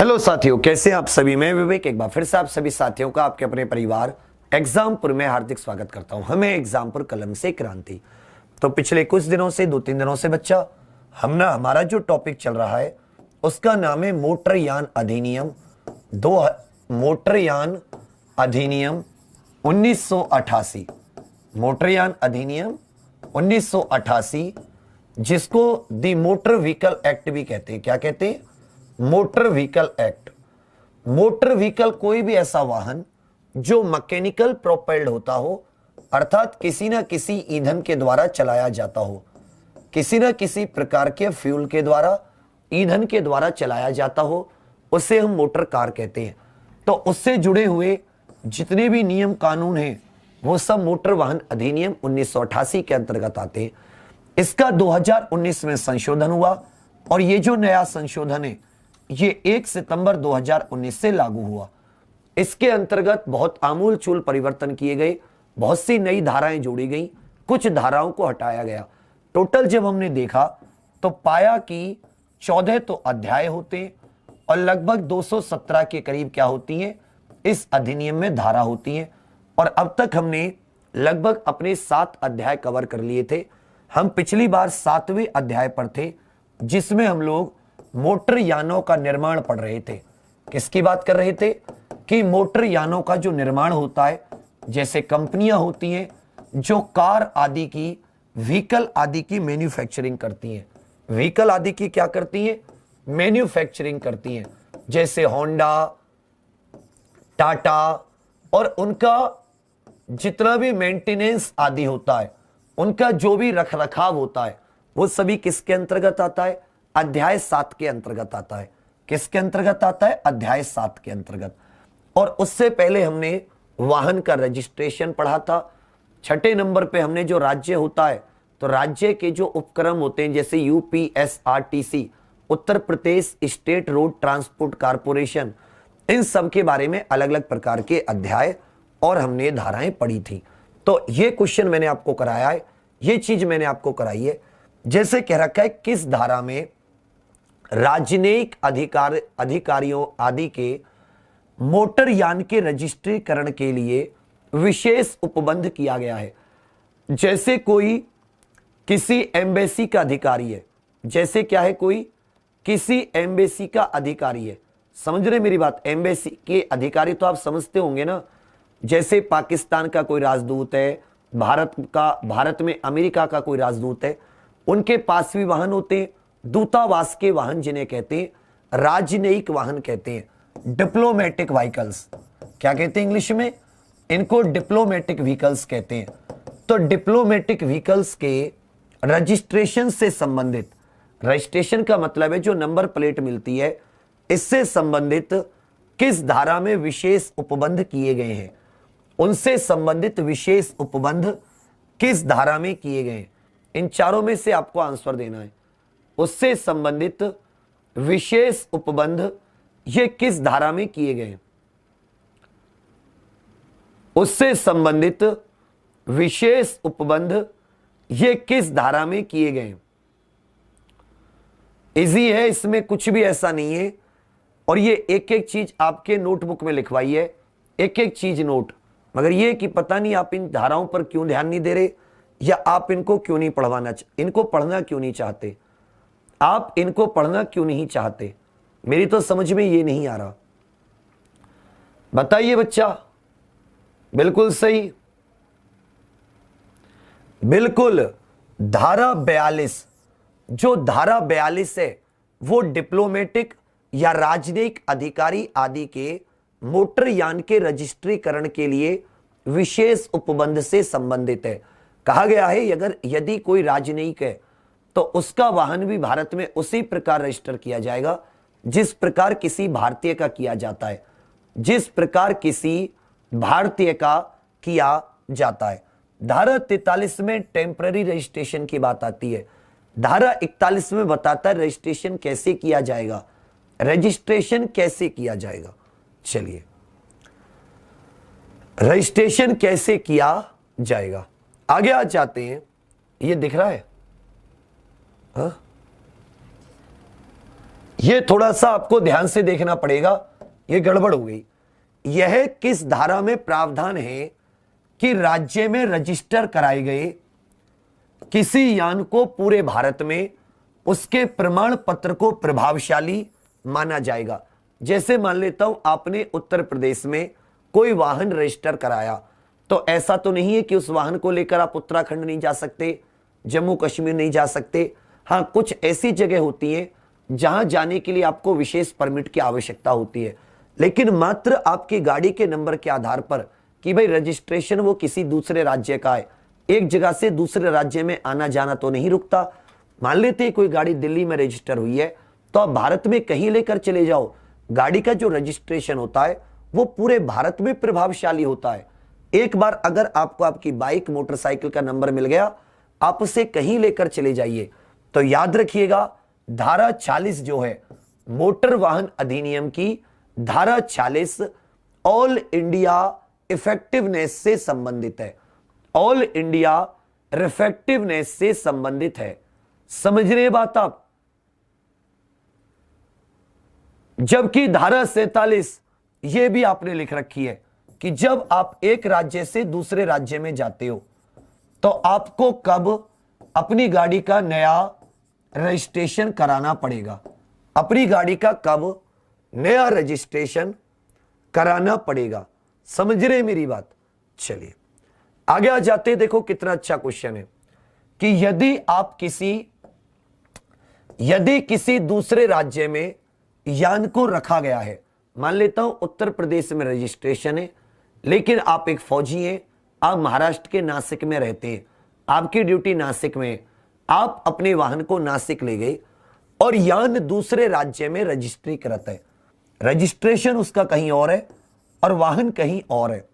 Hello साथियों, कैसे हैं आप सभी। मैं विवेक एक बार फिर से आप सभी साथियों का आपके अपने परिवार एग्जामपुर में हार्दिक स्वागत करता हूं। हमें एग्जामपुर कलम से क्रांति। तो पिछले कुछ दिनों से 2-3 दिनों से बच्चा हमारा जो टॉपिक चल रहा है उसका नाम है मोटरयान अधिनियम मोटरयान अधिनियम 1988। मोटरयान अधिनियम 1988, जिसको दी मोटर व्हीकल एक्ट भी कहते हैं। क्या कहते हैं? Motor vehicle act. Motor vehicle कोई भी ऐसा वाहन जो मैकेनिकल प्रोपेल्ड होता हो, अर्थात किसी ना किसी ईंधन के द्वारा चलाया जाता हो, किसी ना किसी प्रकार के फ्यूल के द्वारा, ईंधन के द्वारा चलाया जाता हो, उसे हम मोटर कार कहते हैं। तो उससे जुड़े हुए जितने भी नियम कानून हैं वो सब मोटर वाहन अधिनियम 1988 के अंतर्गत आते हैं। इसका 2019 में संशोधन हुआ और ये जो नया संशोधन है ये 1 सितंबर 2019 से लागू हुआ। इसके अंतर्गत बहुत आमूल-चूल परिवर्तन किए गए, बहुत सी नई धाराएं जोड़ी गई, कुछ धाराओं को हटाया गया। टोटल जब हमने देखा तो पाया कि 14 तो अध्याय होते हैं और लगभग 217 के करीब क्या होती हैं, इस अधिनियम में धारा होती हैं। और अब तक हमने लगभग अपने 7 अध्याय कवर कर लिए थे। हम पिछली बार 7वें अध्याय पर थे जिसमें हम लोग मोटर यानों का निर्माण पढ़ रहे थे। किसकी बात कर रहे थे? कि मोटर यानों का जो निर्माण होता है, जैसे कंपनियां होती हैं जो कार आदि की, व्हीकल आदि की मैन्युफैक्चरिंग करती हैं। व्हीकल आदि की क्या करती हैं? मैन्युफैक्चरिंग करती हैं। जैसे होंडा, टाटा, और उनका जितना भी मेंटेनेंस आदि होता है, उनका जो भी रख रखाव होता है, वो सभी किसके अंतर्गत आता है? अध्याय 7 के अंतर्गत आता है। किसके अंतर्गत आता है? अध्याय 7 के अंतर्गत। और उससे पहले हमने वाहन का रजिस्ट्रेशन पढ़ा था। 6ठे नंबर पे हमने जो राज्य होता है, तो राज्य के जो उपक्रम होते हैं जैसे UPSRTC, Uttar Pradesh state road transport corporation, इन सब के बारे में अलग अलग प्रकार के अध्याय और हमने धाराएं पढ़ी थी। तो ये क्वेश्चन मैंने आपको कराया है, ये चीज मैंने आपको कराई है। जैसे कह रखा है किस धारा में राजनयिक अधिकारियों आदि के मोटर यान के रजिस्ट्रीकरण के लिए विशेष उपबंध किया गया है। जैसे कोई किसी एम्बेसी का अधिकारी है, जैसे क्या है, कोई किसी एम्बेसी का अधिकारी है। समझ रहे मेरी बात? एम्बेसी के अधिकारी तो आप समझते होंगे ना, जैसे पाकिस्तान का कोई राजदूत है, भारत में अमेरिका का कोई राजदूत है, उनके पास भी वाहन होते हैं, दूतावास के वाहन जिन्हें कहते हैं राजनयिक वाहन कहते हैं, डिप्लोमेटिक व्हीकल्स। क्या कहते हैं इंग्लिश में? इनको डिप्लोमेटिक व्हीकल्स कहते हैं। तो डिप्लोमेटिक व्हीकल्स के रजिस्ट्रेशन से संबंधित, रजिस्ट्रेशन का मतलब है जो नंबर प्लेट मिलती है, इससे संबंधित किस धारा में विशेष उपबंध किए गए हैं, उनसे संबंधित विशेष उपबंध किस धारा में किए गए हैं, इन चारों में से आपको आंसर देना है। उससे संबंधित विशेष उपबंध ये किस धारा में किए गए? उससे संबंधित विशेष उपबंध ये किस धारा में किए गए? इजी है, इसमें कुछ भी ऐसा नहीं है। और ये एक एक चीज आपके नोटबुक में लिखवाई है, एक एक चीज नोट। मगर ये कि पता नहीं आप इन धाराओं पर क्यों ध्यान नहीं दे रहे, या आप इनको क्यों नहीं इनको पढ़ना क्यों नहीं चाहते, आप इनको पढ़ना क्यों नहीं चाहते, मेरी तो समझ में ये नहीं आ रहा। बताइए बच्चा। बिल्कुल सही, बिल्कुल। धारा 42, जो धारा 42 है वो डिप्लोमेटिक या राजनयिक अधिकारी आदि के मोटर यान के रजिस्ट्रीकरण के लिए विशेष उपबंध से संबंधित है। कहा गया है अगर यदि कोई राजनयिक है तो उसका वाहन भी भारत में उसी प्रकार रजिस्टर किया जाएगा जिस प्रकार किसी भारतीय का किया जाता है, जिस प्रकार किसी भारतीय का किया जाता है। धारा 43 में टेम्पररी रजिस्ट्रेशन की बात आती है। धारा 41 में बताता है रजिस्ट्रेशन कैसे किया जाएगा, रजिस्ट्रेशन कैसे किया जाएगा। चलिए, रजिस्ट्रेशन कैसे किया जाएगा, आगे आ जाते हैं। ये दिख रहा है? हाँ, ये थोड़ा सा आपको ध्यान से देखना पड़ेगा, ये गड़बड़ हो गई। यह किस धारा में प्रावधान है कि राज्य में रजिस्टर कराए गए किसी यान को पूरे भारत में उसके प्रमाण पत्र को प्रभावशाली माना जाएगा। जैसे मान लेता हूं आपने उत्तर प्रदेश में कोई वाहन रजिस्टर कराया, तो ऐसा तो नहीं है कि उस वाहन को लेकर आप उत्तराखंड नहीं जा सकते, जम्मू कश्मीर नहीं जा सकते। हाँ, कुछ ऐसी जगह होती है जहां जाने के लिए आपको विशेष परमिट की आवश्यकता होती है, लेकिन मात्र आपकी गाड़ी के नंबर के आधार पर कि भाई रजिस्ट्रेशन वो किसी दूसरे राज्य का है, एक जगह से दूसरे राज्य में आना जाना तो नहीं रुकता। मान लेते कोई गाड़ी दिल्ली में रजिस्टर हुई है, तो आप भारत में कहीं लेकर चले जाओ, गाड़ी का जो रजिस्ट्रेशन होता है वो पूरे भारत में प्रभावशाली होता है। एक बार अगर आपको आपकी बाइक मोटरसाइकिल का नंबर मिल गया, आप उसे कहीं लेकर चले जाइए। तो याद रखिएगा, धारा 40 जो है मोटर वाहन अधिनियम की धारा 40 ऑल इंडिया इफेक्टिवनेस से संबंधित है, ऑल इंडिया रिफेक्टिवनेस से संबंधित है। समझ रहे बात आप? जबकि धारा 47 यह भी आपने लिख रखी है कि जब आप एक राज्य से दूसरे राज्य में जाते हो तो आपको कब अपनी गाड़ी का नया रजिस्ट्रेशन कराना पड़ेगा, अपनी गाड़ी का कब नया रजिस्ट्रेशन कराना पड़ेगा। समझ रहे मेरी बात? चलिए आगे आ जाते। देखो कितना अच्छा क्वेश्चन है कि यदि किसी दूसरे राज्य में यान को रखा गया है, मान लेता हूं उत्तर प्रदेश में रजिस्ट्रेशन है, लेकिन आप एक फौजी हैं, आप महाराष्ट्र के नासिक में रहते हैं, आपकी ड्यूटी नासिक में, आप अपने वाहन को नासिक ले गए और यान दूसरे राज्य में रजिस्ट्री करता है, रजिस्ट्रेशन उसका कहीं और है और वाहन कहीं और है,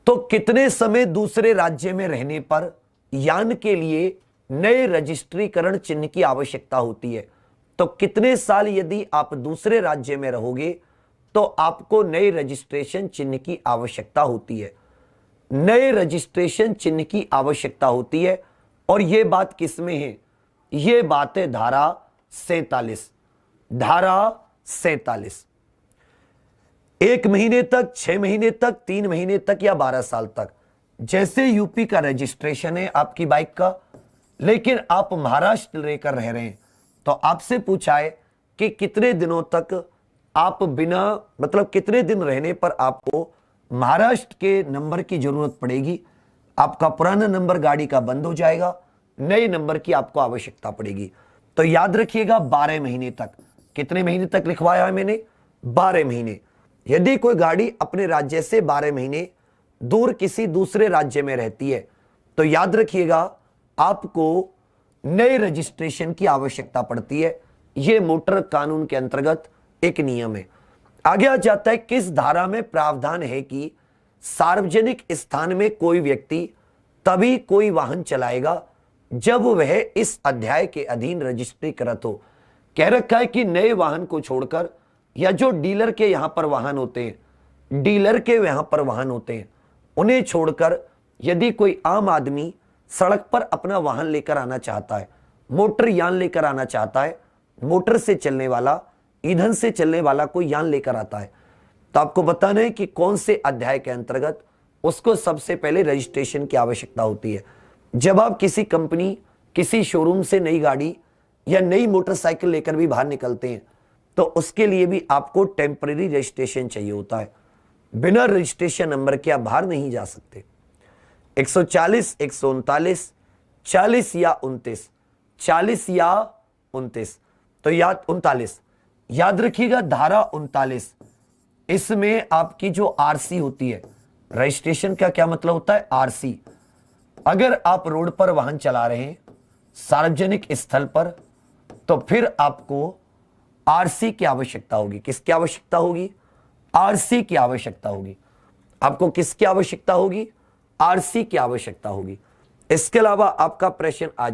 तो कितने समय दूसरे राज्य में रहने पर यान के लिए नए रजिस्ट्रीकरण चिन्ह की आवश्यकता होती है? तो कितने साल यदि आप दूसरे राज्य में रहोगे तो आपको नए रजिस्ट्रेशन चिन्ह की आवश्यकता होती है, नए रजिस्ट्रेशन चिन्ह की आवश्यकता होती है। और यह बात किसमें है? यह बात है धारा 47, धारा 47। 1 महीने तक, 6 महीने तक, 3 महीने तक या 12 साल तक, जैसे यूपी का रजिस्ट्रेशन है आपकी बाइक का, लेकिन आप महाराष्ट्र लेकर रह रहे हैं, तो आपसे पूछा है कि कितने दिनों तक आप बिना मतलब कितने दिन रहने पर आपको महाराष्ट्र के नंबर की जरूरत पड़ेगी, आपका पुराना नंबर गाड़ी का बंद हो जाएगा, नए नंबर की आपको आवश्यकता पड़ेगी। तो याद रखिएगा 12 महीने तक। कितने महीने तक लिखवाया है मैंने? 12 महीने। यदि कोई गाड़ी अपने राज्य से 12 महीने दूर किसी दूसरे राज्य में रहती है तो याद रखिएगा आपको नए रजिस्ट्रेशन की आवश्यकता पड़ती है। यह मोटर कानून के अंतर्गत एक नियम है। आगे आ जाता है, किस धारा में प्रावधान है कि सार्वजनिक स्थान में कोई व्यक्ति तभी कोई वाहन चलाएगा जब वह इस अध्याय के अधीन रजिस्ट्रीकृत हो। कह रखा है कि नए वाहन को छोड़कर या जो डीलर के यहां पर वाहन होते हैं, डीलर के यहां पर वाहन होते हैं, उन्हें छोड़कर यदि कोई आम आदमी सड़क पर अपना वाहन लेकर आना चाहता है, मोटर यान लेकर आना चाहता है, मोटर से चलने वाला, ईंधन से चलने वाला कोई यान लेकर आता है, तो आपको बताना है कि कौन से अध्याय के अंतर्गत उसको सबसे पहले रजिस्ट्रेशन की आवश्यकता होती है। जब आप किसी कंपनी, किसी शोरूम से नई गाड़ी या नई मोटरसाइकिल लेकर भी बाहर निकलते हैं तो उसके लिए भी आपको टेम्परेरी रजिस्ट्रेशन चाहिए होता है। बिना रजिस्ट्रेशन नंबर के आप बाहर नहीं जा सकते। 140, 139, 40 या 29, 40 या 29, तो याद 39 याद रखिएगा। धारा 39 इसमें आपकी जो आरसी होती है, रजिस्ट्रेशन का क्या मतलब होता है? आरसी। अगर आप रोड पर वाहन चला रहे हैं सार्वजनिक स्थल पर तो फिर आपको आरसी की आवश्यकता होगी। किसकी आवश्यकता होगी? आरसी की आवश्यकता होगी। आपको किसकी आवश्यकता होगी? आरसी की आवश्यकता होगी। इसके अलावा आपका प्रश्न आ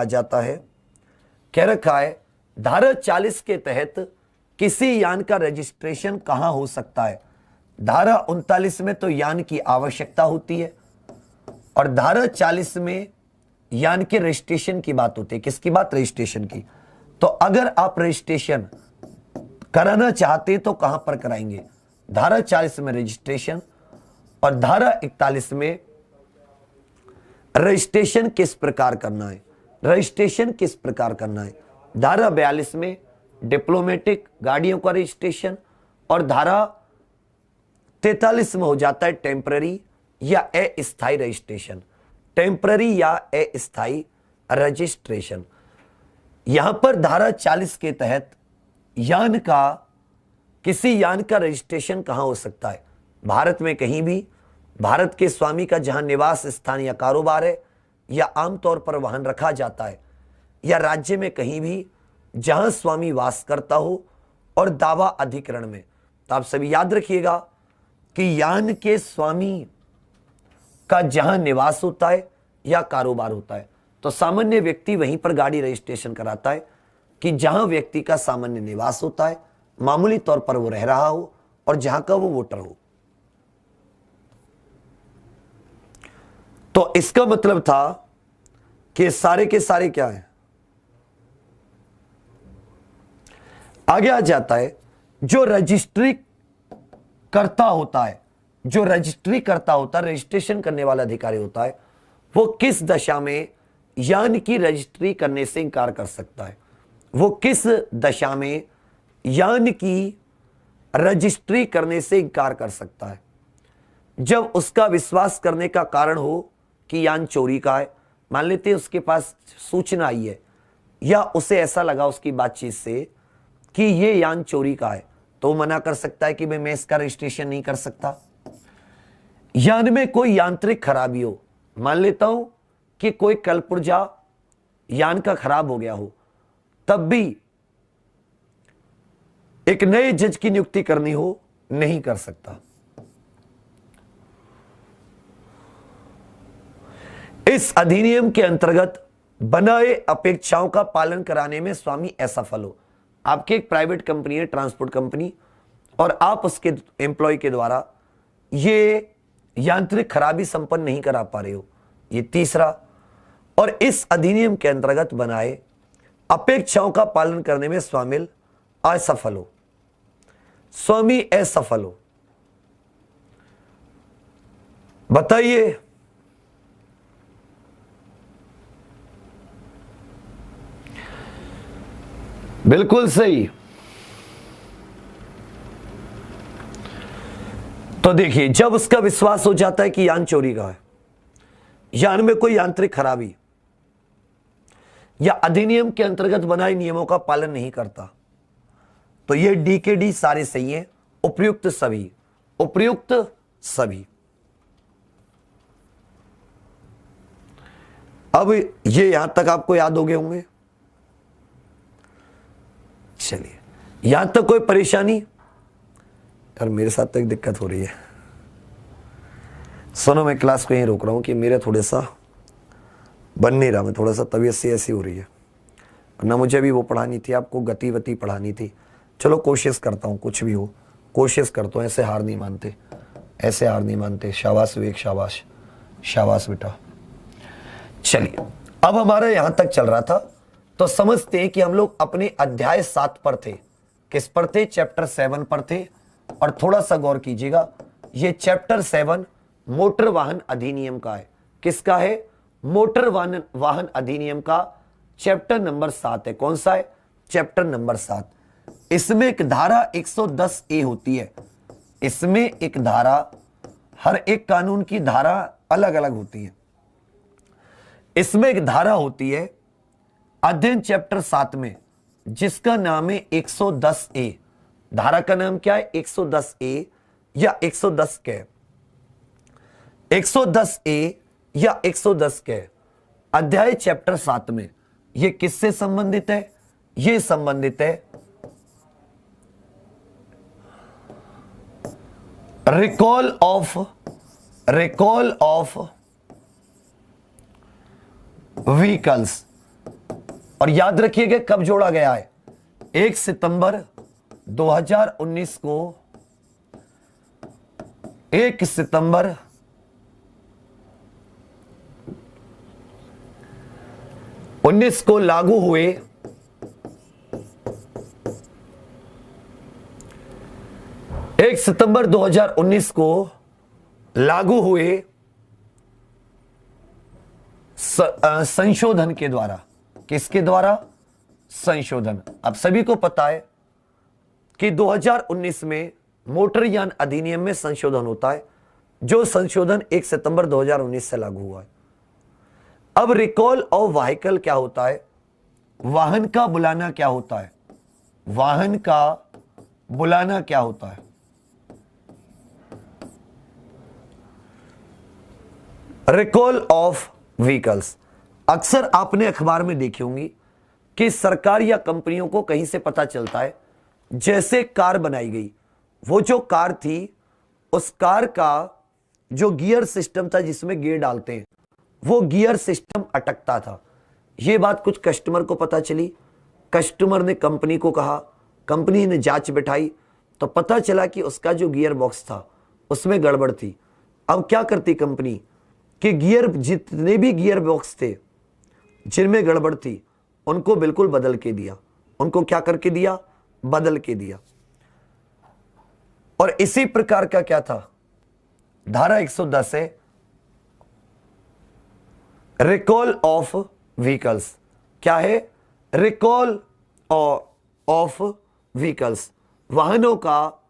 जाता है, कह रखा है धारा 40 के तहत किसी यान का रजिस्ट्रेशन कहां हो सकता है? धारा 39 में तो यान की आवश्यकता होती है और धारा 40 में यान के रजिस्ट्रेशन की बात होती है। किसकी बात? रजिस्ट्रेशन की। तो अगर आप रजिस्ट्रेशन कराना चाहते हैं तो कहां पर कराएंगे? धारा 40 में रजिस्ट्रेशन और धारा 41 में रजिस्ट्रेशन किस प्रकार करना है, रजिस्ट्रेशन किस प्रकार करना है। धारा 42 में डिप्लोमेटिक गाड़ियों का रजिस्ट्रेशन और धारा 43 में हो जाता है टेम्पररी या अस्थायी रजिस्ट्रेशन, टेम्पररी या अस्थायी रजिस्ट्रेशन। यहां पर धारा 40 के तहत यान का, किसी यान का रजिस्ट्रेशन कहां हो सकता है? भारत में कहीं भी, भारत के स्वामी का जहां निवास स्थान या कारोबार है या आमतौर पर वाहन रखा जाता है, या राज्य में कहीं भी जहां स्वामी वास करता हो, और दावा अधिकरण में। तो आप सभी याद रखिएगा कि यान के स्वामी का जहां निवास होता है या कारोबार होता है, तो सामान्य व्यक्ति वहीं पर गाड़ी रजिस्ट्रेशन कराता है कि जहां व्यक्ति का सामान्य निवास होता है, मामूली तौर पर वो रह रहा हो और जहां का वो वोटर हो। तो इसका मतलब था कि सारे के सारे क्या है, आगे आ जाता है जो रजिस्ट्री करता होता है, जो रजिस्ट्री करता होता है, रजिस्ट्रेशन करने वाला अधिकारी होता है, वो किस दशा में यान की रजिस्ट्री करने से इंकार कर सकता है? वो किस दशा में यान की रजिस्ट्री करने से इंकार कर सकता है? जब उसका विश्वास करने का कारण हो कि यान चोरी का है। मान लेते हैं उसके पास सूचना आई है या उसे ऐसा लगा उसकी बातचीत से कि ये यान चोरी का है, तो मना कर सकता है कि मैं इसका रजिस्ट्रेशन नहीं कर सकता। यान में कोई यांत्रिक खराबी हो, मान लेता हूं कि कोई कलपुर्जा यान का खराब हो गया हो, तब भी एक नए जज की नियुक्ति करनी हो, नहीं कर सकता। इस अधिनियम के अंतर्गत बनाए अपेक्षाओं का पालन कराने में स्वामी असफल हो। आपकी एक प्राइवेट कंपनी है, ट्रांसपोर्ट कंपनी, और आप उसके एम्प्लॉय के द्वारा ये यांत्रिक खराबी संपन्न नहीं करा पा रहे हो, ये तीसरा। और इस अधिनियम के अंतर्गत बनाए अपेक्षाओं का पालन करने में स्वामी असफल हो, स्वामी असफल हो। बताइए, बिल्कुल सही। तो देखिए, जब उसका विश्वास हो जाता है कि यान चोरी का है, यान में कोई यांत्रिक खराबी या अधिनियम के अंतर्गत बनाए नियमों का पालन नहीं करता, तो ये डी के डी सारे सही हैं, उपयुक्त सभी, उपयुक्त सभी। अब ये यहां तक आपको याद हो गए होंगे। चलिए, यहां तक कोई परेशानी? यार मेरे साथ तो एक दिक्कत हो रही है, सुनो, मैं क्लास को यहीं रोक रहा हूं कि मेरे थोड़ा सा बन नहीं रहा, मैं थोड़ा सा तबीयत सी ऐसी हो रही है, ना मुझे भी वो पढ़ानी थी, आपको गतिवति पढ़ानी थी। चलो कोशिश करता हूं, कुछ भी हो कोशिश करता हूं, ऐसे हार नहीं मानते, ऐसे हार नहीं मानते। शाबाश विवेक, शाबाश, शाबाश बेटा। चलिए, अब हमारा यहां तक चल रहा था, तो समझते हैं कि हम लोग अपने अध्याय 7 पर थे। किस पर थे? चैप्टर 7 पर थे। और थोड़ा सा गौर कीजिएगा, ये चैप्टर 7 मोटर वाहन अधिनियम का है। किसका है? मोटर वाहन अधिनियम का चैप्टर नंबर 7 है। कौन सा है? Chapter number 7। इसमें एक धारा 110A होती है। इसमें एक धारा, हर एक कानून की धारा अलग अलग होती है। इसमें एक धारा होती है अध्ययन चैप्टर 7 में, जिसका नाम है 110A। धारा का नाम क्या है? 110A या 110 के। 110A या 110 के अध्याय चैप्टर 7 में यह किससे संबंधित है? यह संबंधित है रिकॉल ऑफ व्हीकल्स। और याद रखिएगा कब जोड़ा गया है? 1 सितंबर 2019 को, 1 सितंबर 19 को लागू हुए 1 सितंबर 2019 को लागू हुए संशोधन के द्वारा। किसके द्वारा? संशोधन। अब सभी को पता है कि 2019 में मोटरयान अधिनियम में संशोधन होता है, जो संशोधन 1 सितंबर 2019 से लागू हुआ है। अब रिकॉल ऑफ व्हीकल क्या होता है? वाहन का बुलाना क्या होता है? वाहन का बुलाना क्या होता है? Recall of vehicles. अक्सर आपने अखबार में देखी होंगी कि सरकार या कंपनियों को कहीं से पता चलता है, जैसे कार बनाई गई, वो जो कार थी उस कार का जो गियर सिस्टम था जिसमें गियर डालते हैं, वो गियर सिस्टम अटकता था। ये बात कुछ कस्टमर को पता चली, कस्टमर ने कंपनी को कहा, कंपनी ने जांच बिठाई तो पता चला कि उसका जो गियर बॉक्स था उसमें गड़बड़ थी। अब क्या करती कंपनी कि गियर, जितने भी गियर बॉक्स थे जिनमें गड़बड़ थी उनको बिल्कुल बदल के दिया। उनको क्या करके दिया? बदल के दिया। और इसी प्रकार का क्या था? धारा 110 है, रिकॉल ऑफ व्हीकल्स। क्या है? रिकॉल ऑफ व्हीकल्स, वाहनों का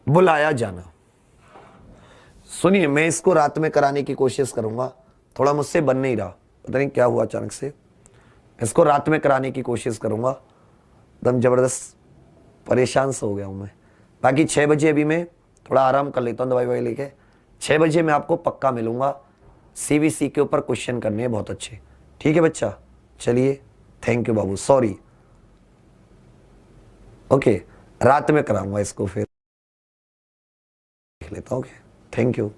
बुलाया जाना। सुनिए, मैं इसको रात में कराने की कोशिश करूंगा, थोड़ा मुझसे बन नहीं रहा, पता नहीं क्या हुआ अचानक से। इसको रात में कराने की कोशिश करूंगा, एकदम जबरदस्त परेशान से हो गया हूं मैं। बाकी 6 बजे अभी मैं थोड़ा आराम कर लेता हूं दवाई ववाई लेके। 6 बजे मैं आपको पक्का मिलूंगा। सीबीसी के ऊपर क्वेश्चन करने हैं बहुत अच्छे। ठीक है बच्चा, चलिए, thank you Babu, sorry. Okay, रात में कराऊंगा इसको, फिर देख लेता हूँ। Okay, thank you.